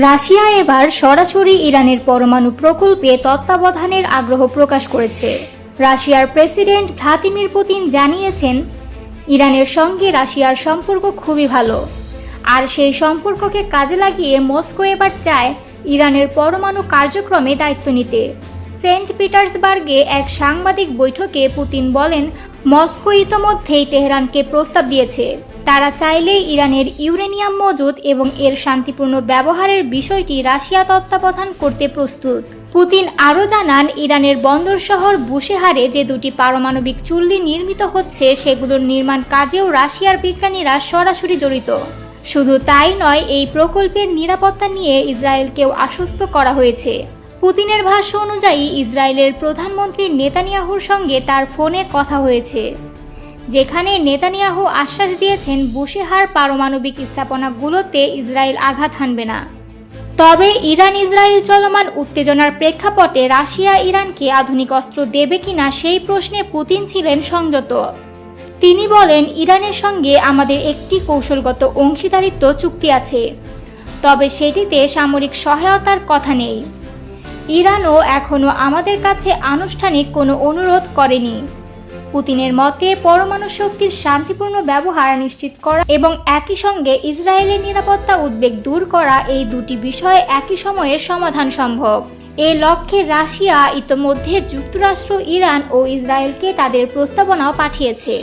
Russia এবার সরাসরি ইরানের পরমাণু প্রকল্পে তত্ত্বাবধানের আগ্রহ প্রকাশ করেছে। রাশিয়ার প্রেসিডেন্ট ভ্লাদিমির পুতিন জানিয়েছেন, ইরানের সঙ্গে রাশিয়ার সম্পর্ক খুবই ভালো, আর সেই সম্পর্ককে কাজে লাগিয়ে মস্কো এবার চায় ইরানের পরমাণু কার্যক্রমে দায়িত্ব নিতে। সেন্ট পিটার্সবার্গে এক সাংবাদিক বৈঠকে পুতিন বলেন, মস্কো ইতোমধ্যেই তেহরানকে প্রস্তাব দিয়েছে। তারা চাইলেই ইরানের ইউরেনিয়াম মজুদ এবং এর শান্তিপূর্ণ ব্যবহারের বিষয়টি রাশিয়া তত্ত্বাবধান করতে প্রস্তুত। পুতিন আরও জানান, ইরানের বন্দর শহর বুশেহারে যে দুটি পারমাণবিক চুল্লি নির্মিত হচ্ছে সেগুলোর নির্মাণ কাজেও রাশিয়ার বিজ্ঞানীরা সরাসরি জড়িত। শুধু তাই নয়, এই প্রকল্পের নিরাপত্তা নিয়ে ইসরায়েলকেও আশ্বস্ত করা হয়েছে। পুতিনের ভাষ্য অনুযায়ী ইসরায়েলের প্রধানমন্ত্রী নেতানিয়াহুর সঙ্গে তার ফোনে কথা হয়েছে, যেখানে নেতানিয়াহু আশ্বাস দিয়েছেন বুশেহার পারমাণবিক স্থাপনাগুলোতে ইসরায়েল আঘাত হানবে না। তবে ইরান ইসরায়েল চলমান উত্তেজনার প্রেক্ষাপটে রাশিয়া ইরানকে আধুনিক অস্ত্র দেবে কিনা সেই প্রশ্নে পুতিন ছিলেন সংযত। তিনি বলেন, ইরানের সঙ্গে আমাদের একটি কৌশলগত অংশীদারিত্ব চুক্তি আছে, তবে সেটিতে সামরিক সহায়তার কথা নেই। ইরানও এখনও আমাদের কাছে আনুষ্ঠানিক কোনো অনুরোধ করেনি। পুতিনের মতে, পরমাণু শক্তির শান্তিপূর্ণ ব্যবহার নিশ্চিত করা এবং একই সঙ্গে ইসরায়েলের নিরাপত্তা উদ্বেগ দূর করা, এই দুটি বিষয়ে একই সময়ে সমাধান সম্ভব। এ লক্ষ্যে রাশিয়া ইতোমধ্যে যুক্তরাষ্ট্র, ইরান ও ইসরায়েলকে তাদের প্রস্তাবনাও পাঠিয়েছে।